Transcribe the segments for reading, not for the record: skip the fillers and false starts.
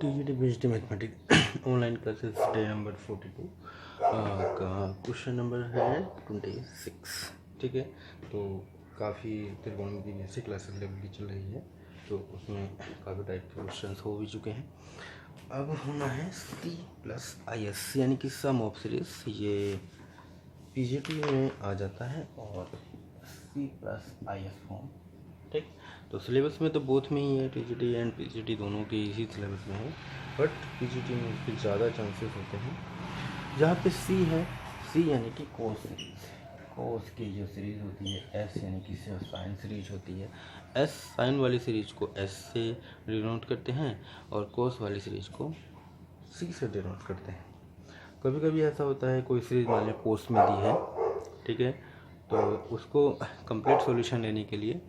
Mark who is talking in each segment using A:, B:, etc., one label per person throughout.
A: TGT based mathematics online classes day number 42 का question number है 26। ठीक है, तो काफ़ी त्रिकोणमिति की बेसिक क्लासेस लेवल की चल रही है, तो उसमें काफ़ी टाइप के क्वेश्चंस हो भी चुके हैं। अब होना है सी प्लस आई एस यानी कि सम ऑफ सीरीज, ये पीजीटी में आ जाता है और सी प्लस आई एस फॉर्म। ठीक, तो सिलेबस में तो बोथ में ही है, टीजीटी एंड पीजीटी दोनों के इसी सिलेबस में है, बट पीजीटी में उसके ज़्यादा चांसेस होते हैं। जहाँ पे सी है, सी यानी कि कोस सीरीज, कोस की जो सीरीज होती है, एस यानी कि साइन सीरीज होती है। एस साइन वाली सीरीज को एस से डिनोट करते हैं और कोस वाली सीरीज को सी से डिनोट करते हैं। कभी कभी ऐसा होता है कोई सीरीज मान लीजिए कोस में दी है, ठीक है, तो उसको कंप्लीट सॉल्यूशन लेने के लिए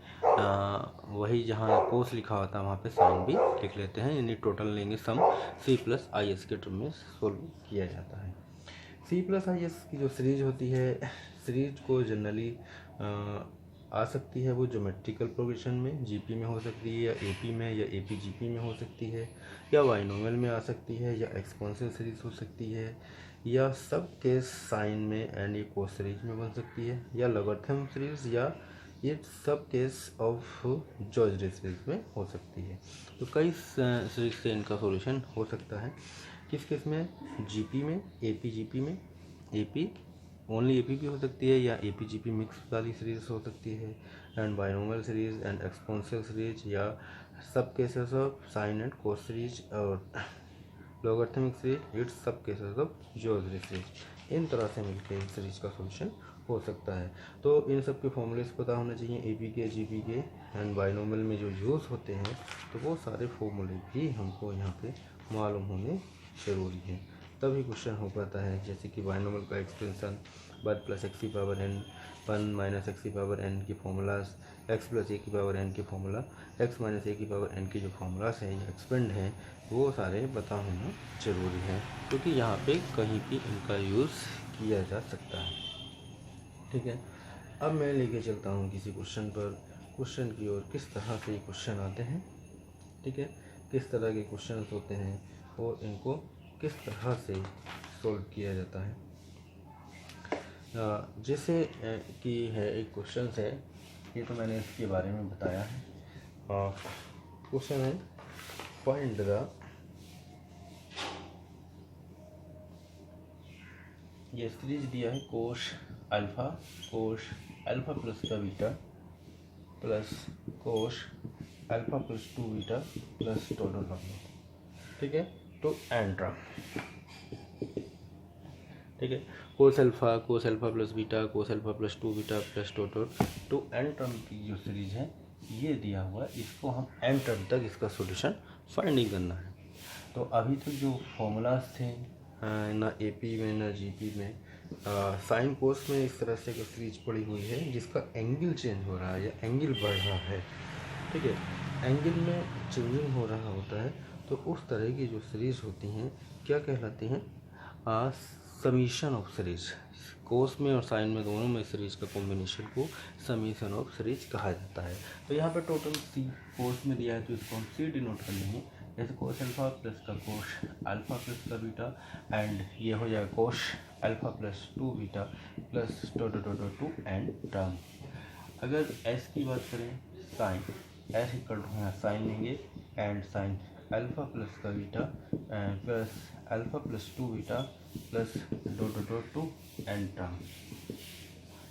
A: वही जहाँ कोस लिखा होता है वहाँ पे साइन भी लिख लेते हैं, यानी टोटल लेंगे सम सी प्लस आई एस के टर्म में सोल्व किया जाता है। सी प्लस आई एस की जो सीरीज होती है, सीरीज को जनरली आ सकती है वो ज्योमेट्रिकल प्रोग्रेशन में, जीपी में हो सकती है, या एपी में, या एपी जीपी में हो सकती है, या बाइनोमियल में आ सकती है, या एक्सपोनेंशियल सीरीज हो सकती है, या सब केस साइन में एंड ये कोस सीरीज में बन सकती है, या लॉगरिथम सीरीज, या ये सब केस ऑफ जॉर्ज सीरीज में हो सकती है। तो कई सीरीज से इनका सॉल्यूशन हो सकता है। किस केस में? जीपी में, एपी जीपी में, एपी ओनली एपी भी हो सकती है, या एपी जीपी मिक्स वाली सीरीज हो सकती है, and binomial series and exponential series, या सब cases of sine and cos series और लॉगरिथमिक सीरीज, इट्स सब केसेस ऑफ जॉर्ज सीरीज। इन तरह से मिलकर सीरीज का सॉल्यूशन हो सकता है। तो इन सब के फॉर्मूलेस पता होने चाहिए, एपी के, जीपी के एंड बाइनोमियल में जो यूज़ होते हैं, तो वो सारे फॉर्मूले भी हमको यहाँ पे मालूम होने ज़रूरी है, तभी क्वेश्चन हो पाता है। जैसे कि बाइनोमियल का एक्सपेंशन, 1 प्लस एक्स की पावर एन, 1 माइनस एक्स की पावर एन की फॉर्मूलाज, एक्स प्लस ए की पावर एन की फॉर्मूला, एक्स माइनस ए की पावर एन की जो फॉर्मूलाज हैं या एक्सपेंड हैं, वो सारे पता होना ज़रूरी है, क्योंकि यहाँ पे कहीं भी इनका यूज़ किया जा सकता है। ठीक है, अब मैं लेके चलता हूँ किसी क्वेश्चन पर, क्वेश्चन की ओर किस तरह से ये क्वेश्चन आते हैं। ठीक है, किस तरह के क्वेश्चन होते हैं और इनको किस तरह से सॉल्व किया जाता है। जैसे कि है एक क्वेश्चन है, ये तो मैंने इसके बारे में बताया है। क्वेश्चन है फाइंड द, ये सीरीज दिया है कोश अल्फा प्लस का बीटा प्लस कोश alpha plus 2 beta plus total number. ठीक है, तो एन टर्म। ठीक है, कोस अल्फा प्लस बीटा, कोस alpha plus 2 beta plus total, तो एन टर्म की जो सीरीज है ये दिया हुआ है, इसको हम एन टर्म तक इसका सॉल्यूशन फाइंडिंग करना है। तो अभी तक जो फॉर्मूलाज थे ना एपी में ना जीपी में, साइन कोस में इस तरह से सीरीज पड़ी हुई है जिसका एंगल चेंज हो रहा है या एंगल बढ़ रहा है। ठीक है, एंगल में चेंजिंग हो रहा होता है, तो उस तरह की जो सीरीज होती हैं क्या कहलाती हैं? Summation of series. कोस में और साइन में दोनों में सीरीज का कॉम्बिनेशन को समीशन ऑफ सीरीज कहा जाता है। तो यहाँ पे टोटल सी कोस में दिया है, तो इसको हम सी डिनोट कर लेंगे, जैसे कोस अल्फा प्लस का कोश अल्फा प्लस का बीटा, एंड ये हो जाएगा cos alpha plus 2 beta plus to n term. अगर एस की बात करें, साइन एस इक्वल टू यहाँ साइन लेंगे एंड साइन अल्फा प्लस का beta plus alpha plus 2 beta plus to n term.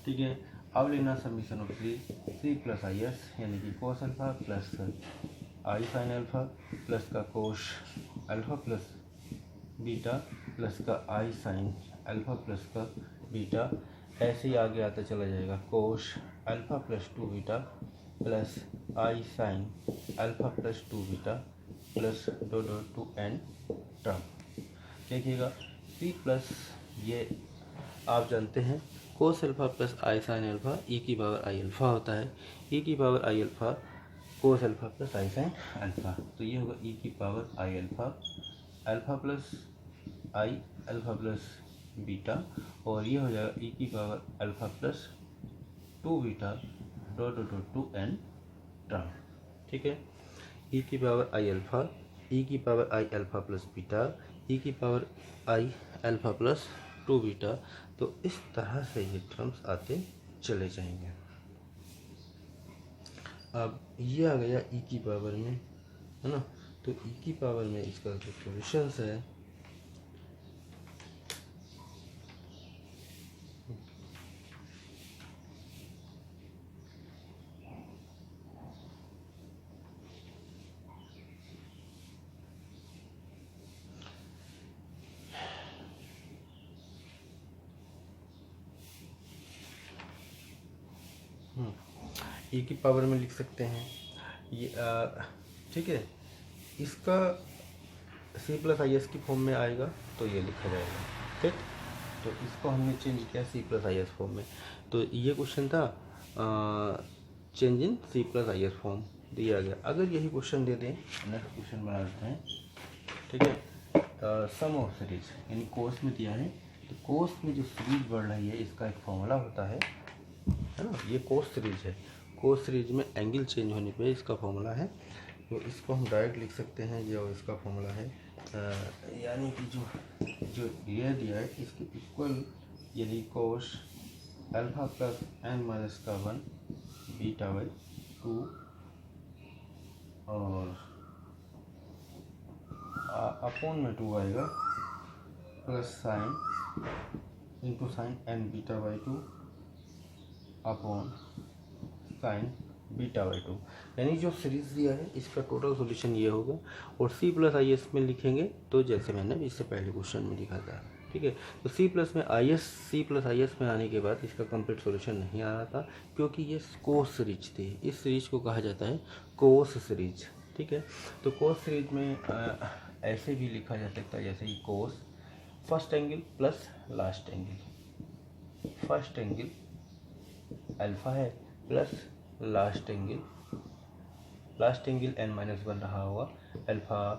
A: ठीक है, अब लेना summation of C plus I S यानी कि कोस अल्फा प्लस आई साइन अल्फा प्लस का cos alpha plus beta plus का आई साइन अल्फा प्लस का बीटा, ऐसे ही आगे आता चला जाएगा, cos alpha plus 2 beta plus आई sine alpha plus 2 beta plus two n term. देखिएगा सी प्लस, ये आप जानते हैं कोस अल्फा प्लस आई साइन अल्फा ई की पावर आई अल्फा होता है, ई की पावर आई अल्फा कोस अल्फा प्लस आई साइन अल्फा, तो ये होगा ई की power I alpha, alpha plus i alpha plus beta, और ये हो जाएगा ई की power alpha plus 2 beta two n term. ठीक है, ई की पावर आई अल्फा ई की power i alpha plus beta, e की power i alpha plus 2 beta. तो इस तरह से ये टर्म्स आते चले जाएंगे। अब ये आ गया ई की पावर में, है ना। तो ई की पावर में इसका जो सॉल्यूशंस है, ई की पावर में लिख सकते हैं ये, ठीक है। इसका सी प्लस आई एस की फॉर्म में आएगा तो ये लिखा जाएगा, ठीक। तो इसको हमने चेंज किया सी प्लस आई एस फॉर्म में। तो ये क्वेश्चन था change in C plus I S form दिया गया। अगर यही क्वेश्चन दे दें, नेक्स्ट क्वेश्चन बना देते हैं, ठीक है। सम ऑफ सीरीज यानी कोर्स में दिया है, तो कोर्स में जो सीरीज बढ़ रही है इसका एक फॉर्मूला होता है ना। ये कोस सीरीज है, कोस सीरीज में एंगल चेंज होने पे इसका फॉर्मूला है। तो इसको हम डायरेक्ट लिख सकते हैं, जो इसका फॉर्मूला है यानी कि जो ये दिया है इसके इक्वल, यानी cos alpha plus n minus का 1 बीटा बाई 2 और अपॉन में 2 आएगा plus sine into sine n beta by 2 upon sine beta by 2। यानी जो सीरीज दिया है इसका टोटल सॉल्यूशन ये होगा। और सी प्लस आई एस में लिखेंगे तो जैसे मैंने इससे पहले क्वेश्चन में लिखा था, ठीक है। तो सी प्लस आई एस में आने के बाद इसका कंप्लीट सॉल्यूशन नहीं आ रहा था, क्योंकि ये कोस सीरीज थी। इस सीरीज को कहा जाता है कोस सीरीज, ठीक है। तो कोस सीरीज में ऐसे भी लिखा जा सकता है जैसे कि cos first angle plus last angle, first angle alpha है plus last angle n minus 1 रहा होगा अल्फा,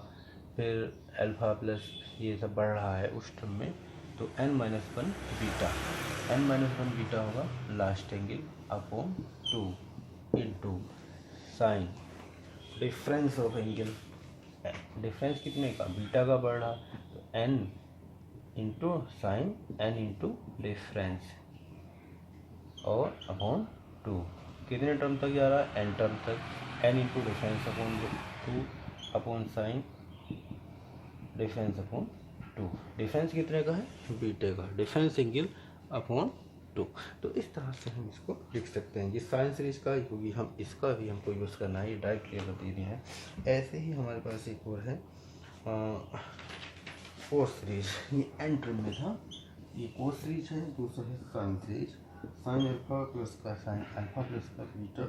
A: फिर अल्फा प्लस ये सब बढ़ रहा है उस टर्म में, तो n माइनस 1 बीटा होगा last angle upon 2 into sign difference of angle, difference कितने का, बीटा का बढ़ रहा, तो n into sine n into difference और अपॉन 2। कितने टर्म तक जा रहा है, n टर्म तक, n into difference upon 2 upon sign difference upon 2। Difference कितने का है, बीटे का, डिफरेंस एंगल अपॉन 2। तो इस तरह से हम इसको लिख सकते हैं। ये साइन सीरीज का, क्योंकि हम इसका भी हमको यूज़ करना है, ये डायरेक्ट क्लियर दे दिए हैं। ऐसे ही हमारे पास एक और है कोस सीरीज, ये एन टर्म में था, ये कोस सीरीज है। दूसरा है sine series, sine alpha plus का साइन अल्फा प्लस का बीटा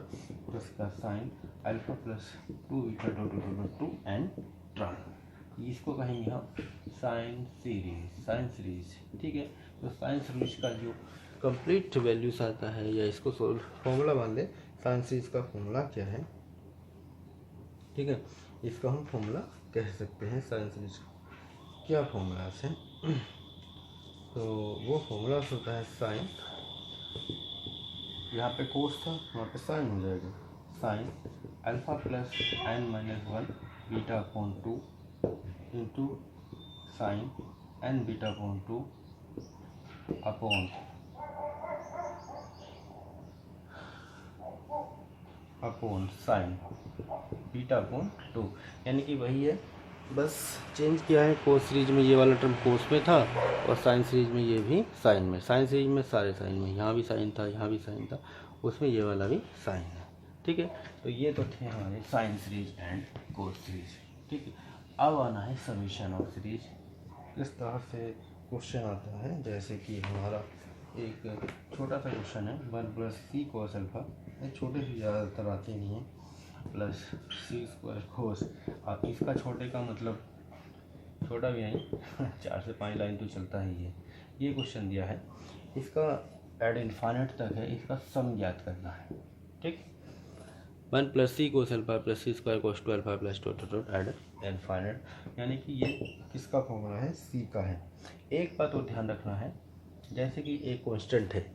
A: प्लस का sine alpha plus 2 beta dot 2 n terms, इसको कहेंगे हम साइन सीरीज, ठीक है। तो साइन सीरीज का जो कंप्लीट वैल्यूज आता है, या इसको फॉर्मूला मान ले, साइन सीरीज का फॉर्मूला क्या है, ठीक है। इसका हम फॉर्मूला कह सकते हैं, साइन सीरीज क्या फॉर्मूला है। तो वो फॉर्मूला होता है साइन, यहाँ पे कोस था वहाँ पे साइन हो जाएगा, sine alpha plus n minus 1 beta upon 2 into sine n beta upon 2 upon sine beta upon 2। यानी कि वही है, बस चेंज किया है। कोस सीरीज में ये वाला टर्म कोस में था, और साइन सीरीज में ये भी साइन में, साइन सीरीज में सारे साइन में, यहाँ भी साइन था, यहाँ भी साइन था, उसमें ये वाला भी साइन है, ठीक है। तो ये तो थे हमारे sine series and cos series, ठीक है। अब आना है समीशन ऑफ सीरीज। इस तरह से क्वेश्चन आता है, जैसे कि हमारा एक छोटा सा क्वेश्चन है 1 प्लस सी कोस अल्फा, छोटे से ज़्यादातर आते नहीं हैं, प्लस सी स्क्वायर कोस। अब इसका छोटे का मतलब छोटा भी नहीं 4 से 5 लाइन तो चलता ही है। ये क्वेश्चन दिया है, इसका एड इन्फाइनाइट तक है, इसका सम ज्ञात करना है, ठीक। 1 plus c cos alpha plus सी square cos 2 alpha plus 2 ad infinite, यानी कि ये किसका फॉर्मूला है, सी का है। एक बात और ध्यान रखना है, जैसे कि एक कांस्टेंट है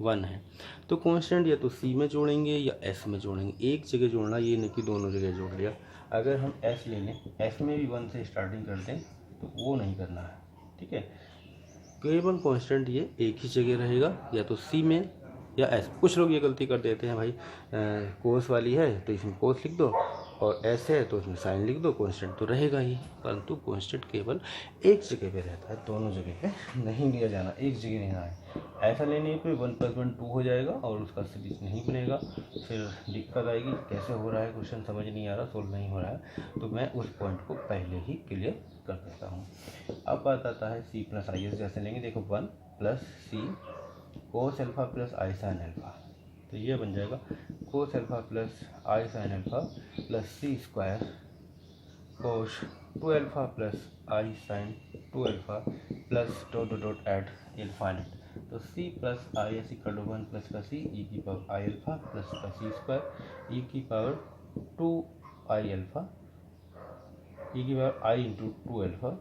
A: 1 है, तो कांस्टेंट या तो सी में जोड़ेंगे या एस में जोड़ेंगे, एक जगह जोड़ना, ये नहीं कि दोनों जगह जोड़ लिया। अगर हम एस ले लें, एस में भी 1 से स्टार्टिंग कर दें तो वो नहीं करना है, ठीक है। केवल कांस्टेंट ये एक ही जगह रहेगा, या तो सी में या एस। कुछ लोग ये गलती कर देते हैं भाई, कोस वाली है तो इसमें कोस लिख दो, और एस है तो इसमें साइन लिख दो, कांस्टेंट तो रहेगा ही। परंतु कांस्टेंट केवल एक जगह पे रहता है, दोनों जगह पे नहीं लिया जाना, एक जगह रहना है। ऐसा लेने पे 1 + 1 2 हो जाएगा और उसका सीरीज नहीं बनेगा, फिर दिक्कत आएगी। कैसे हो रहा है क्वेश्चन समझ नहीं आ रहा, सोल्व नहीं हो रहा है, तो मैं उस पॉइंट को पहले ही क्लियर कर देता हूँ। अब बात आता है सी प्लस आई एस। जैसे लेंगे, देखो 1 + सी कोस अल्फा प्लस आई साइन अल्फा, तो ये बन जाएगा कोस अल्फा प्लस आई साइन अल्फा प्लस सी स्क्वायर कोस 2 अल्फा प्लस आई sine 2 alpha plus dot dot dot ad infinite. तो सी plus I S equal to 1 plus का सी E की power आई alpha plus का सी square ई की power 2 आई alpha e की power i into 2 alpha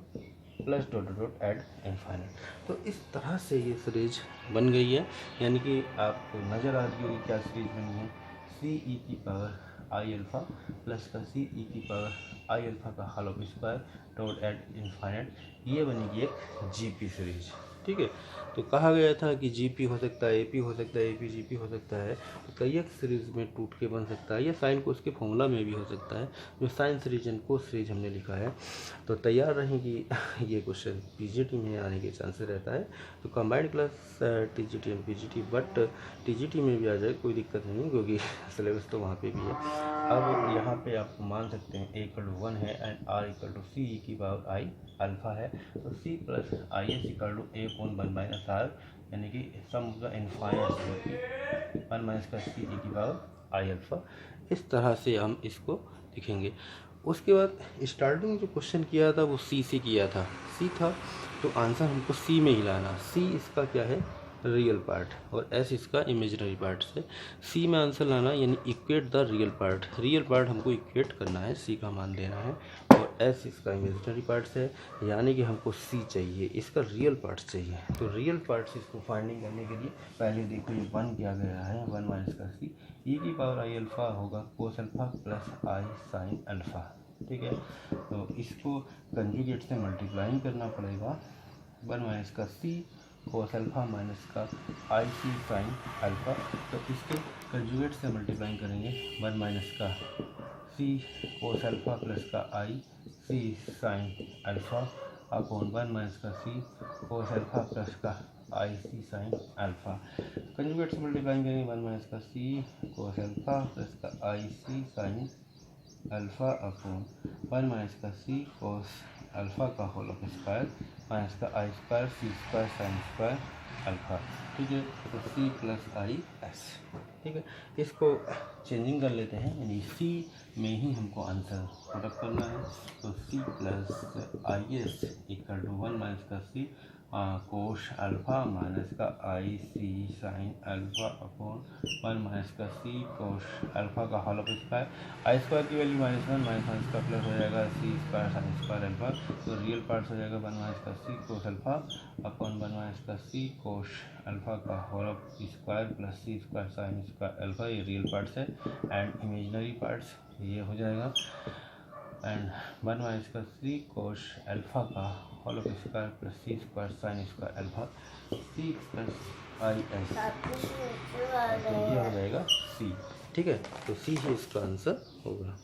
A: plus dot dot ad infinite. तो इस तरह से ये सीरीज बन गई है, यानी कि आपको नज़र आ रही होगी क्या सीरीज बनी है। सी ई की पावर आई अल्फा प्लस का सी ई की पावर आई अल्फा का whole square dot ad infinite, ये बनेगी एक जीपी सीरीज, ठीक है। तो कहा गया था कि जीपी हो सकता है, एपी हो सकता है, एपी जीपी हो सकता है, तो कई एक सीरीज में टूट के बन सकता है, या साइन कोस के फॉर्मूला में भी हो सकता है, जो sine series and cos series हमने लिखा है। तो तैयार रहें कि ये क्वेश्चन पीजीटी में आने के चांसेस रहता है। तो combined class TGT and PGT, but TGT में भी आ जाए कोई दिक्कत नहीं, क्योंकि सिलेबस तो वहाँ पे भी है। अब यहाँ पे आप मान सकते हैं a = 1 है एंड r = सी ई की पावर आई अल्फा है, तो सी plus I S equal to A upon 1 - R, यानी कि सम ऑफ द इनफाइनाइट 1 - का सी ई की पावर आई अल्फा। इस तरह से हम इसको लिखेंगे। उसके बाद स्टार्टिंग जो क्वेश्चन किया था वो सी से किया था, सी था, तो आंसर हमको सी में ही लाना। सी इसका क्या है, रियल पार्ट, और एस इसका इमेजिनरी पार्ट से सी में आंसर लाना, यानी equate the real part. Real part हमको इक्वेट करना है, सी का मान देना है, और एस इसका इमेजिनरी पार्ट से, यानी कि हमको सी चाहिए, इसका रियल पार्ट चाहिए। तो रियल पार्ट से इसको फाइंडिंग करने के लिए पहले देखो ये 1 किया गया है, 1 - का सी ई की पावर आई अल्फा होगा कोस अल्फा प्लस आई साइन अल्फा, ठीक है। तो इसको कंजुगेट से मल्टीप्लाइंग करना पड़ेगा, 1 - का सी कोस अल्फा माइनस का आई सी साइन अल्फा। तो इसके कंजुगेट से मल्टीप्लाइंग करेंगे, 1 - का सी कोस अल्फा प्लस का I C sine alpha upon 1 - का सी कोस अल्फा प्लस का I C sine alpha. Conjugate से मल्टीप्लाइंग करेंगे, 1 - का सी कोस अल्फा प्लस का I C sine alpha upon 1 - का सी कोस अल्फा का होल स्क्वायर माइनस का आई स्क्वायर सी स्क्वायर साइन स्क्वायर अल्फा, ठीक है। तो सी प्लस आई एस, ठीक है। इसको चेंजिंग कर लेते हैं, यानी सी में ही हमको आंसर पुटअप करना है। तो सी plus I S equal to 1 - का सी कोश अल्फा माइनस का I C sine alpha upon 1 - का सी कोश अल्फा का होल स्क्वायर। आई स्क्वायर की वैल्यू -1 माइनस का प्लस हो जाएगा C square sine square alpha. तो रियल पार्ट हो जाएगा 1 - का सी कोस अल्फा अपॉन 1 - का सी कोश अल्फा का होल स्क्वायर प्लस सी स्क्वायर साइन स्क्वायर अल्फा, ये रियल पार्ट्स है। एंड इमेजिनरी पार्ट्स ये हो जाएगा, एंड 1 - का सी कोश अल्फा का होल स्क्वायर प्लस सी square sine square alpha, C plus आई S, तो ये हो जाएगा सी, ठीक है। तो सी ही इसका आंसर होगा।